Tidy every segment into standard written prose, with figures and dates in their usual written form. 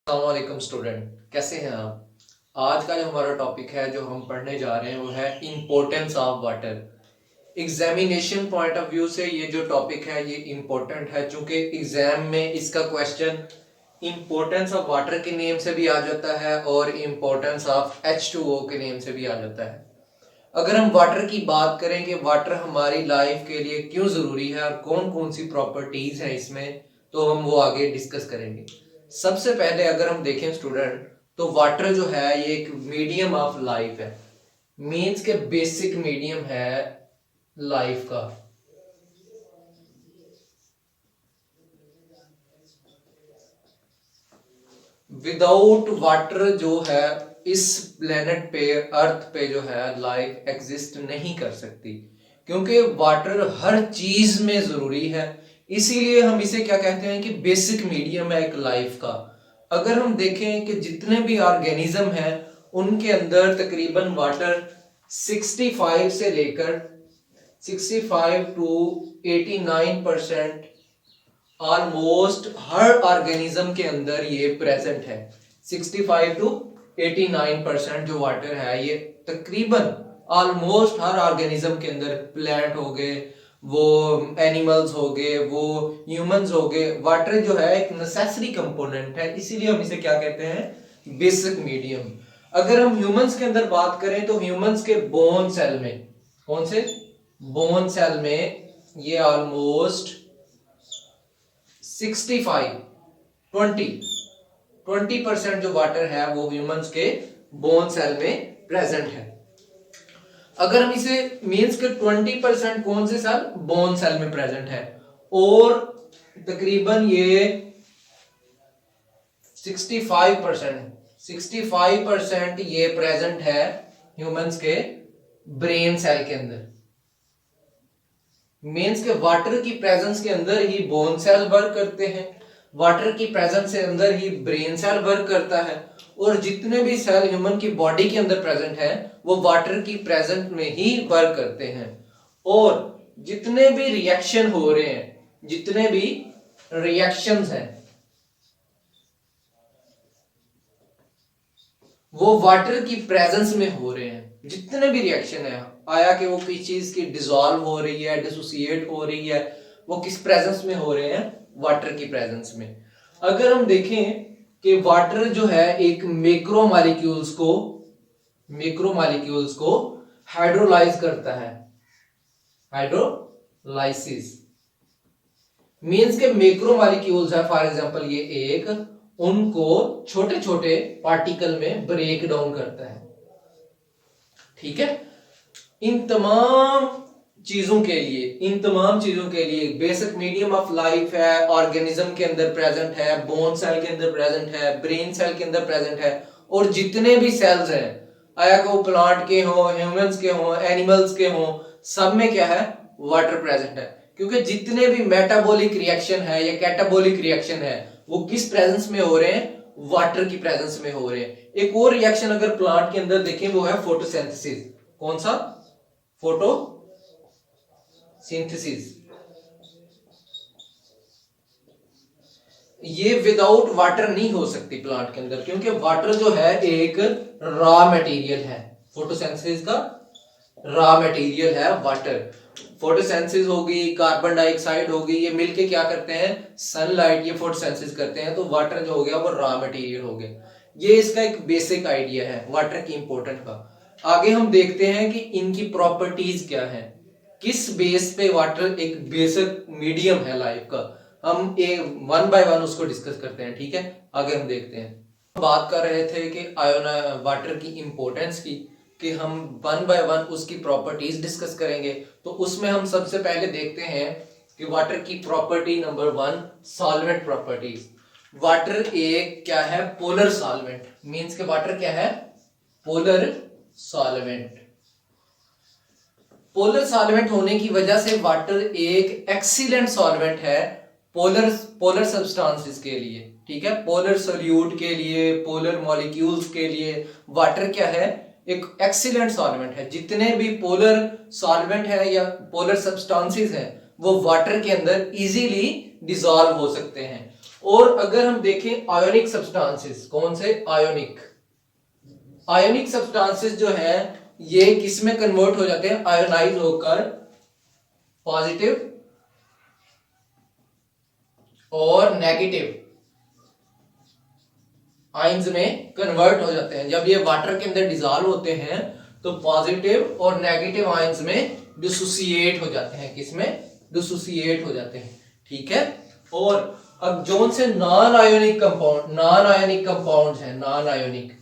अस्सलाम स्टूडेंट, कैसे हैं आप। आज का जो हमारा टॉपिक है जो हम पढ़ने जा रहे हैं वो है importance of water. Examination point of view से ये जो टॉपिक है ये इम्पोर्टेंट है, क्योंकि एग्जाम में इसका क्वेश्चन इम्पोर्टेंस ऑफ वाटर के नेम से भी आ जाता है और इम्पोर्टेंस ऑफ H2O के नेम से भी आ जाता है। अगर हम वाटर की बात करें कि वाटर हमारी लाइफ के लिए क्यों ज़रूरी है और कौन कौन सी प्रॉपर्टीज़ हैं इसमें, तो हम वो आगे डिस्कस करेंगे। सबसे पहले अगर हम देखें स्टूडेंट, तो वाटर जो है ये एक मीडियम ऑफ लाइफ है, मीन्स के बेसिक मीडियम है लाइफ का। विदाउट वाटर जो है इस प्लेनेट पे, अर्थ पे जो है लाइफ एग्जिस्ट नहीं कर सकती, क्योंकि वाटर हर चीज में जरूरी है। इसीलिए हम इसे क्या कहते हैं कि बेसिक मीडियम है एक लाइफ का। अगर हम देखें कि जितने भी ऑर्गेनिज्म हैं उनके अंदर तकरीबन वाटर 65 से लेकर 65 टू 89% ऑलमोस्ट हर ऑर्गेनिज्म के अंदर ये प्रेजेंट है। 65 टू 89% जो वाटर है ये तकरीबन ऑलमोस्ट हर ऑर्गेनिज्म के अंदर, प्लांट हो गए, वो एनिमल्स हो गए, वो ह्यूमंस हो गए, वाटर जो है एक नेसेसरी कंपोनेंट है। इसीलिए हम इसे क्या कहते हैं, बेसिक मीडियम। अगर हम ह्यूमंस के अंदर बात करें तो ह्यूमंस के बोन सेल में, कौन से बोन सेल में, ये ऑलमोस्ट 20% जो वाटर है वो ह्यूमंस के बोन सेल में प्रेजेंट है। अगर हम इसे मीन्स के 20% कौन से सेल, बोन सेल में प्रेजेंट है, और तकरीबन ये 65% ये प्रेजेंट है ह्यूमंस के ब्रेन सेल के अंदर। मीन्स के वाटर की प्रेजेंस के अंदर ही बोन सेल वर्क करते हैं, वाटर की प्रेजेंस के अंदर ही ब्रेन सेल वर्क करता है, और जितने भी सेल ह्यूमन की बॉडी के अंदर प्रेजेंट है वो वाटर की प्रेजेंस में ही वर्क करते हैं। और जितने भी रिएक्शन हो रहे हैं, जितने भी रिएक्शंस हैं वो वाटर की प्रेजेंस में हो रहे हैं। जितने भी रिएक्शन है, आया कि वो किस चीज की डिसॉल्व हो रही है, डिसोसिएट हो रही है, वो किस प्रेजेंस में हो रहे हैं, वाटर की प्रेजेंस में। अगर हम देखें कि वाटर जो है एक मैक्रोमॉलिक्यूल्स को हाइड्रोलाइज करता है, हाइड्रोलाइसिस मींस के मैक्रोमॉलिक्यूल्स है, फॉर एग्जांपल ये एक, उनको छोटे छोटे पार्टिकल में ब्रेक डाउन करता है। ठीक है, इन तमाम चीजों के लिए बेसिक मीडियम ऑफ लाइफ है, ऑर्गेनिज्म के अंदर प्रेजेंट है, बोन सेल के अंदर प्रेजेंट है, ब्रेन सेल के अंदर प्रेजेंट है, और जितने भी सेल्स हैं, आया कि वो प्लांट के हों, ह्यूमंस के हों, एनिमल्स के हों, सब में क्या है, वाटर प्रेजेंट है। क्योंकि जितने भी मेटाबॉलिक रिएक्शन है या कैटाबॉलिक रिएक्शन है वो किस प्रेजेंस में हो रहे हैं, वाटर की प्रेजेंस में हो रहे हैं। एक और रिएक्शन अगर प्लांट के अंदर देखें वो है फोटोसिंथेसिस। कौन सा, फोटोसिंथेसिस। ये विदाउट वाटर नहीं हो सकती प्लांट के अंदर, क्योंकि वाटर जो है एक रॉ मटेरियल है। फोटोसिंथेसिस का रॉ मटेरियल है वाटर। फोटोसिंथेसिस होगी, कार्बन डाइऑक्साइड होगी, ये मिलके क्या करते हैं, सनलाइट, ये फोटोसिंथेसिस करते हैं, तो वाटर जो हो गया वो रॉ मटेरियल हो गया। ये इसका एक बेसिक आइडिया है वाटर की इंपॉर्टेंट का। आगे हम देखते हैं कि इनकी प्रॉपर्टीज क्या है, किस बेस पे वाटर एक बेसिक मीडियम है लाइफ का। हम एक वन बाय वन उसको डिस्कस करते हैं। ठीक है, आगे हम देखते हैं। बात कर रहे थे कि आयोन वाटर की इंपॉर्टेंस की, कि हम वन बाय वन उसकी प्रॉपर्टीज डिस्कस करेंगे। तो उसमें हम सबसे पहले देखते हैं कि वाटर की property number 1, solvent properties. Water एक क्या है, पोलर सॉल्वेंट। मींस के वाटर क्या है, पोलर सॉल्वेंट। पोलर सॉल्वेंट होने की वजह से वाटर एक एक्सीलेंट सॉल्वेंट है पोलर सब्सटेंसेस के लिए। ठीक है, पोलर सोल्यूट के लिए, पोलर मॉलिक्यूल्स के लिए वाटर क्या है, एक एक्सीलेंट सॉल्वेंट है। जितने भी पोलर सॉल्वेंट है या पोलर सब्सटेंसेस हैं वो वाटर के अंदर इजीली डिसॉल्व हो सकते हैं। और अगर हम देखें आयोनिक सब्सटेंसेस, कौन से आयोनिक, आयोनिक सब्सटेंसेस जो है ये किस में कन्वर्ट हो जाते हैं, आयोनाइज होकर पॉजिटिव और नेगेटिव आयंस में कन्वर्ट हो जाते हैं। जब ये वाटर के अंदर डिसॉल्व होते हैं तो पॉजिटिव और नेगेटिव आयंस में डिसोसिएट हो जाते हैं, किसमें, डिसोसिएट हो जाते हैं, ठीक है। और अब जोन से नॉन आयोनिक कंपाउंड है, नॉन आयोनिक,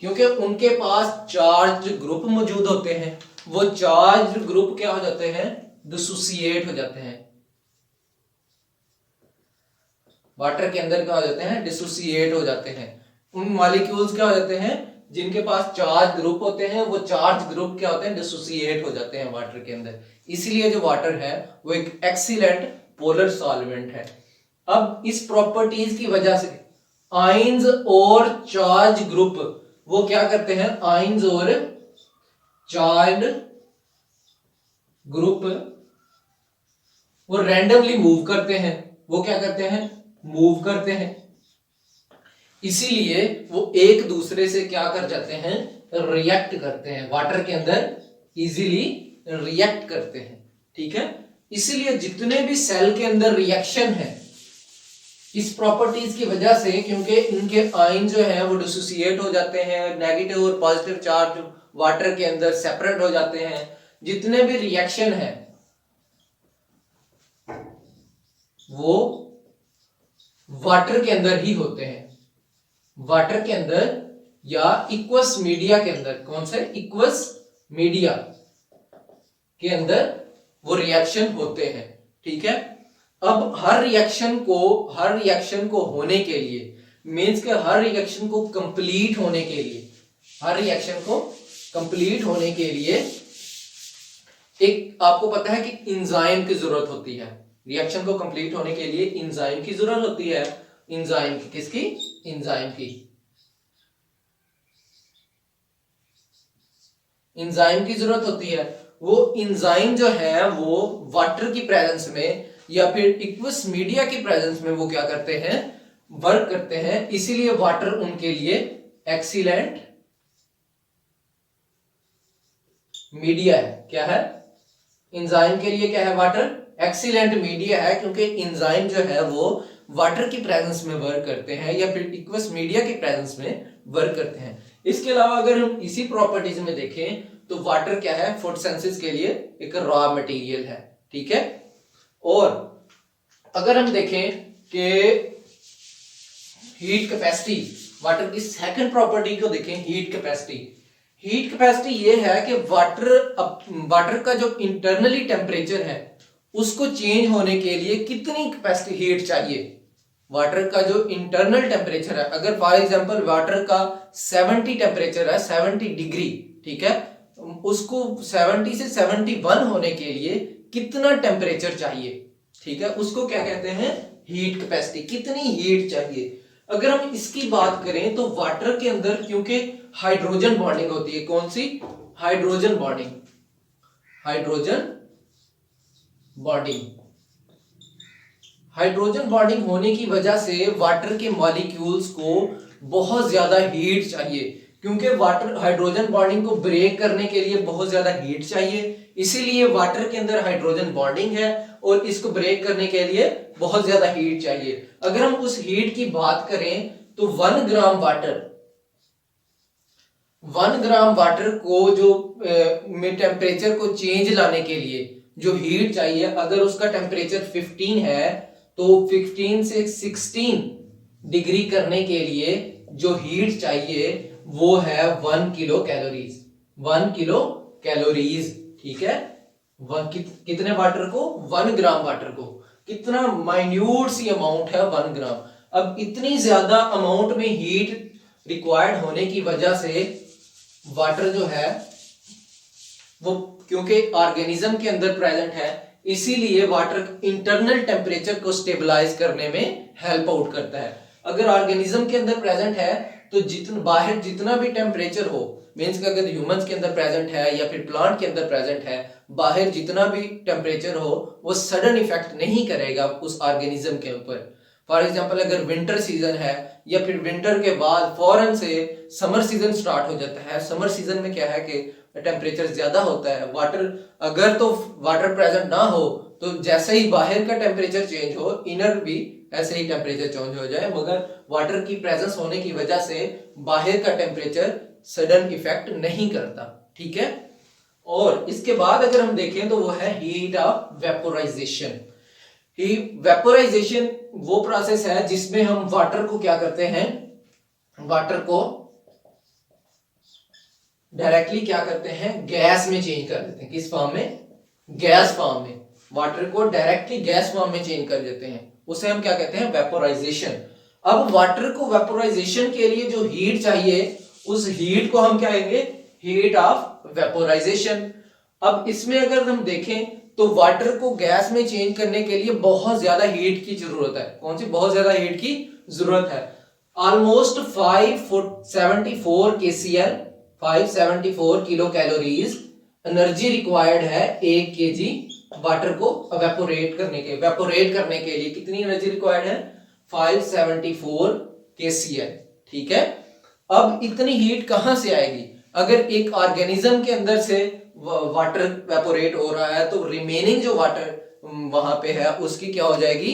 क्योंकि उनके पास चार्ज ग्रुप मौजूद होते हैं, वो चार्ज ग्रुप क्या हो जाते हैं, डिसोसिएट हो जाते हैं, वाटर के अंदर क्या हो जाते हैं, डिसोसिएट हो जाते हैं। उन मॉलिक्यूल्स क्या हो जाते हैं जिनके पास चार्ज ग्रुप होते हैं, वो चार्ज ग्रुप क्या होते हैं, डिसोसिएट हो जाते हैं वाटर के अंदर। इसलिए जो वाटर है वो एक एक्सीलेंट पोलर सॉल्वेंट है। अब इस प्रॉपर्टीज की वजह से आयंस और चार्ज ग्रुप वो क्या करते हैं, आयंस और चार्ज ग्रुप वो रैंडमली मूव करते हैं, वो क्या करते हैं, मूव करते हैं। इसीलिए वो एक दूसरे से क्या कर जाते हैं, रिएक्ट करते हैं, वाटर के अंदर इजीली रिएक्ट करते हैं, ठीक है। इसीलिए जितने भी सेल के अंदर रिएक्शन है इस प्रॉपर्टीज की वजह से, क्योंकि इनके आयन जो है वो डिसोसिएट हो जाते हैं, नेगेटिव और पॉजिटिव चार्ज वाटर के अंदर सेपरेट हो जाते हैं, जितने भी रिएक्शन है वो वाटर के अंदर ही होते हैं, वाटर के अंदर या इक्वस मीडिया के अंदर, कौन से, इक्वस मीडिया के अंदर वो रिएक्शन होते हैं, ठीक है। अब हर रिएक्शन को होने के लिए, मीन्स के हर रिएक्शन को कंप्लीट होने के लिए, हर रिएक्शन को कंप्लीट होने के लिए एक आपको पता है कि एंजाइम की जरूरत होती है। रिएक्शन को कंप्लीट होने के लिए एंजाइम की जरूरत होती है। एंजाइम की, किसकी, एंजाइम की, एंजाइम की जरूरत होती है। वो एंजाइम जो है वो वाटर की प्रेजेंस में या फिर इक्वस मीडिया की प्रेजेंस में वो क्या करते हैं, वर्क करते हैं। इसीलिए वाटर उनके लिए एक्सीलेंट मीडिया है। क्या है, एंजाइम के लिए क्या है, वाटर एक्सीलेंट मीडिया है, क्योंकि एंजाइम जो है वो वाटर की प्रेजेंस में वर्क करते हैं या फिर इक्वस मीडिया की प्रेजेंस में वर्क करते हैं। इसके अलावा अगर हम इसी प्रॉपर्टीज में देखें तो वाटर क्या है, फोटोसिंथेसिस के लिए एक रॉ मटेरियल है, ठीक है। और अगर हम देखें कि हीट कैपेसिटी, वाटर की सेकंड प्रॉपर्टी को देखें, हीट कैपेसिटी। हीट कैपेसिटी ये है कि वाटर का जो इंटरनली टेम्परेचर है उसको चेंज होने के लिए कितनी कैपेसिटी हीट चाहिए। वाटर का जो इंटरनल टेम्परेचर है, अगर फॉर एग्जांपल वाटर का 70 टेम्परेचर है, 70 डिग्री, ठीक है, उसको 70 से 71 होने के लिए कितना टेम्परेचर चाहिए, ठीक है, उसको क्या कहते हैं, हीट कैपेसिटी, कितनी हीट चाहिए। अगर हम इसकी बात करें तो वाटर के अंदर क्योंकि हाइड्रोजन बॉन्डिंग होती है, कौन सी, hydrogen bonding, hydrogen bonding, hydrogen bonding होने की वजह से वाटर के मॉलिक्यूल्स को बहुत ज्यादा हीट चाहिए, क्योंकि वाटर हाइड्रोजन बॉन्डिंग को ब्रेक करने के लिए बहुत ज्यादा हीट चाहिए। इसीलिए वाटर के अंदर हाइड्रोजन बॉन्डिंग है और इसको ब्रेक करने के लिए बहुत ज्यादा हीट चाहिए। अगर हम उस हीट की बात करें तो 1 ग्राम वाटर को जो में टेम्परेचर को चेंज लाने के लिए जो हीट चाहिए, अगर उसका टेम्परेचर 15 है तो 15 से 16 डिग्री करने के लिए जो हीट चाहिए वो है 1 किलो कैलोरीज, 1 किलो कैलोरीज, ठीक है। कितने वाटर को, 1 ग्राम वाटर को, कितना माइन्यूट सी अमाउंट है 1 ग्राम। अब इतनी ज्यादा अमाउंट में हीट रिक्वायर्ड होने की वजह से वाटर जो है वो, क्योंकि ऑर्गेनिज्म के अंदर प्रेजेंट है, इसीलिए वाटर इंटरनल टेम्परेचर को स्टेबलाइज करने में हेल्प आउट करता है। अगर ऑर्गेनिज्म के अंदर प्रेजेंट है तो बाहर जितना भी टेम्परेचर हो, मीन्स कि अगर ह्यूमंस के अंदर प्रेजेंट है या फिर प्लांट के अंदर प्रेजेंट है, बाहर जितना भी टेम्परेचर हो वो सडन इफेक्ट नहीं करेगा उस ऑर्गेनिज्म के ऊपर। फॉर एग्जांपल अगर विंटर सीजन है या फिर विंटर के बाद फौरन से समर सीजन स्टार्ट हो जाता है, समर सीजन में क्या है कि टेम्परेचर ज्यादा होता है, वाटर अगर तो वाटर प्रेजेंट ना हो तो जैसे ही बाहर का टेम्परेचर चेंज हो इनर भी ऐसे ही टेम्परेचर चेंज हो जाए, मगर वाटर की प्रेजेंस होने की वजह से बाहर का टेम्परेचर सडन इफेक्ट नहीं करता। ठीक है। और इसके बाद अगर हम देखें तो वो है हीट ऑफ वेपोराइजेशन। वेपोराइजेशन वो प्रोसेस है जिसमें हम वाटर को क्या करते हैं, वाटर को डायरेक्टली क्या करते हैं, गैस में चेंज कर देते हैं। किस फॉर्म में? गैस फॉर्म में। वाटर को डायरेक्टली गैस फॉर्म में चेंज कर देते हैं, उसे हम क्या कहते हैं, वेपोराइजेशन। अब वाटर को वेपोराइजेशन के लिए जो हीट चाहिए उस हीट को हम क्या कहेंगे, हीट ऑफ वेपोराइजेशन। अब इसमें अगर हम देखें तो वाटर को गैस में चेंज करने के लिए बहुत ज्यादा हीट की जरूरत है। कौन सी बहुत ज्यादा हीट की जरूरत है? Almost 574 kCl 574 kilo calories energy required है 1 kg वाटर को एवेपोरेट करने के लिए कितनी एनर्जी रिक्वायर्ड है? 574 kCl। ठीक है। अब इतनी हीट कहां से आएगी? अगर एक ऑर्गेनिज्म के अंदर से वाटर वेपोरेट हो रहा है तो रिमेनिंग जो वाटर वहां पे है उसकी क्या हो जाएगी,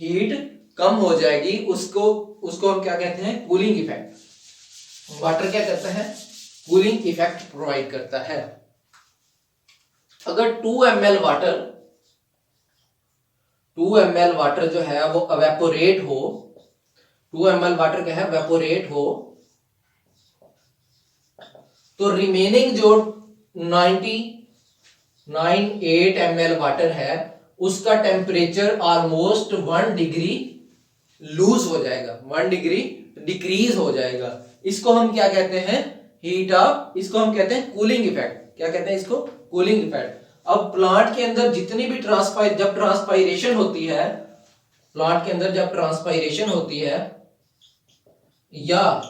हीट कम हो जाएगी। उसको हम क्या कहते हैं, कूलिंग इफेक्ट। वाटर क्या करता है, कूलिंग इफेक्ट प्रोवाइड करता है। अगर 2 ml वाटर जो है वो एवेपोरेट हो, 2 ml वाटर क्या है, वेपोरेट हो, तो रिमेनिंग जो 99.8 ml वाटर है उसका टेम्परेचर ऑलमोस्ट 1 डिग्री लूज हो जाएगा, 1 डिग्री डिक्रीज हो जाएगा। इसको हम क्या कहते हैं, इसको हम कहते हैं कूलिंग इफेक्ट। क्या कहते हैं इसको, कूलिंग इफेक्ट। अब प्लांट के अंदर जितनी भी जब ट्रांसपायरेशन होती है, प्लांट के अंदर जब ट्रांसपायरेशन होती है या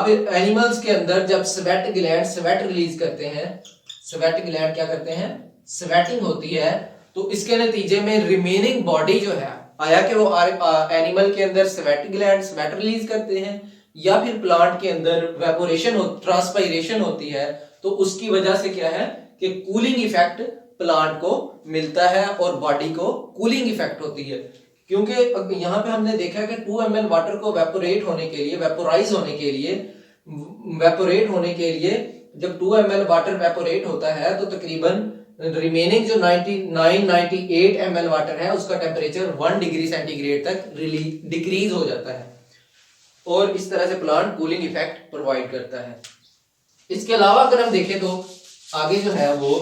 फिर एनिमल्स के अंदर जब स्वेट रिलीज करते हैं, स्वेट ग्लैंड क्या करते हैं, स्वेटिंग होती है, तो इसके नतीजे में रिमेनिंग बॉडी जो है, आया कि वो एनिमल के अंदर स्वेट रिलीज करते हैं या फिर प्लांट के अंदर ट्रांसपायरेशन होती है, तो उसकी वजह से क्या है कि कूलिंग इफेक्ट प्लांट को मिलता है और बॉडी को कूलिंग इफेक्ट होती है। क्योंकि यहां पे हमने देखा कि 2 ml वाटर को वेपोराइज होने के लिए जब 2 ml वाटर वेपोरेट होता है तो तकरीबन रिमेनिंग जो 98 ml वाटर है उसका टेम्परेचर 1 डिग्री सेंटीग्रेड तक डिक्रीज हो जाता है और इस तरह से प्लांट कूलिंग इफेक्ट प्रोवाइड करता है। इसके अलावा अगर हम देखें तो आगे जो है वो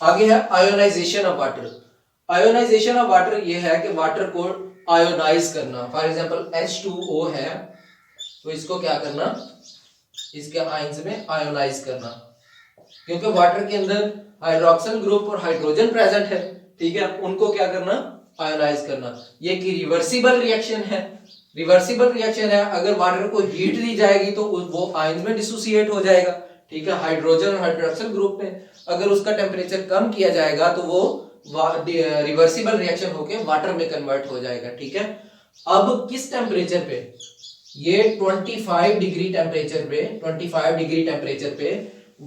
आगे है ionization of water. Ionization of water ये है कि वाटर को आयोनाइज करना। फॉर एग्जांपल H2O है तो इसको क्या करना, इसके आयंस में आयोनाइज करना, क्योंकि वाटर के अंदर हाइड्रोक्सिल ग्रुप और हाइड्रोजन प्रेजेंट है। ठीक है, उनको क्या करना, आयोनाइज करना। ये की रिवर्सिबल रिएक्शन है। अगर वाटर को हीट दी जाएगी तो वो आयंस में डिसोसिएट हो जाएगा। ठीक है, हाइड्रोजन और हाइड्रोक्सिल ग्रुप में अगर उसका टेम्परेचर कम किया जाएगा तो वो रिवर्सिबल रिएक्शन होके वाटर में कन्वर्ट हो जाएगा। ठीक है, अब किस टेम्परेचर पे, ये 25 डिग्री टेम्परेचर पे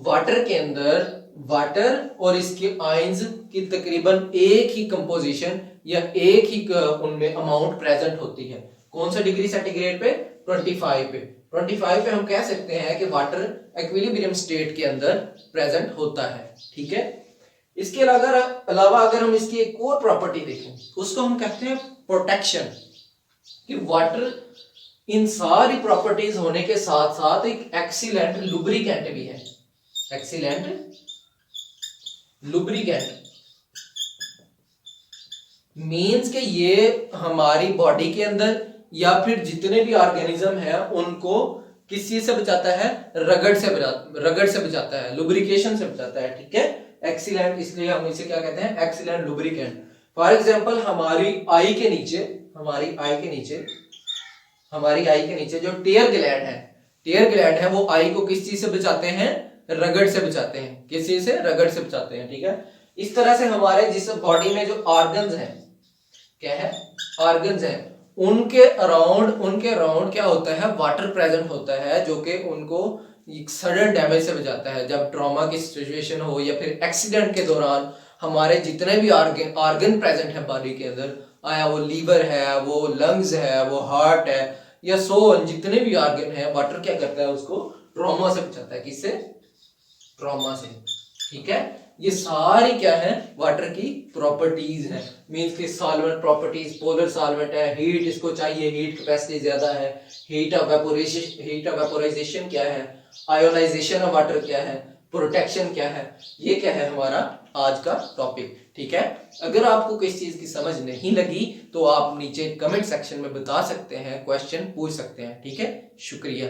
वाटर के अंदर वाटर और इसके आयंस की तकरीबन एक ही कंपोजिशन या एक ही उनमें अमाउंट प्रेजेंट होती है। कौन सा डिग्री सेंटीग्रेड पे, 25 पे हम कह सकते हैं कि वाटर इक्विलिब्रियम स्टेट के अंदर प्रेजेंट होता है। ठीक है, इसके अलावा अगर हम इसकी एक और प्रॉपर्टी देखें उसको हम कहते हैं प्रोटेक्शन। कि वाटर इन सारी प्रॉपर्टीज होने के साथ साथ एक एक्सीलेंट लुब्रिकेंट भी है। मीन्स के ये हमारी बॉडी के अंदर या फिर जितने भी ऑर्गेनिज्म है उनको किस चीज से बचाता है, रगड़ से बचाता है, लुब्रिकेशन से बचाता है। ठीक है, एक्सीलेंट, इसलिए हम इसे क्या कहते हैं, एक्सीलेंट लुब्रिकेंट। फॉर एग्जांपल हमारी आई के नीचे जो टीयर ग्लैंड है वो आई को किस चीज से बचाते हैं, रगड़ से बचाते हैं। किस चीज से? रगड़ से बचाते हैं। ठीक है, इस तरह से हमारे जिस बॉडी में जो ऑर्गन्स हैं, क्या है? ऑर्गन्स हैं, उनके अराउंड क्या होता है? वाटर प्रेजेंट होता है, जो कि उनको सडन डैमेज से बचाता है। जब ट्रॉमा की सिचुएशन हो या फिर एक्सीडेंट के दौरान हमारे जितने भी ऑर्गन प्रेजेंट है बॉडी के अंदर, आया वो लीवर है, वो लंग्स है, वो हार्ट है, या सोल, जितने भी ऑर्गन है, वाटर क्या करता है? उसको ट्रॉमा से बचाता है। किससे? ट्रॉमा से। ठीक है, ये सारी क्या है? वाटर की प्रॉपर्टीज है। मींस की सॉल्वेंट प्रॉपर्टीज, पोलर सॉल्वेंट है, हीट इसको चाहिए, हीट कैपेसिटी ज्यादा है, हीट ऑफ वेपोराइजेशन क्या है, आयोनाइजेशन ऑफ वाटर क्या है, प्रोटेक्शन क्या है, ये क्या है हमारा आज का टॉपिक। ठीक है, अगर आपको किसी चीज की समझ नहीं लगी तो आप नीचे कमेंट सेक्शन में बता सकते हैं, क्वेश्चन पूछ सकते हैं। ठीक है, शुक्रिया।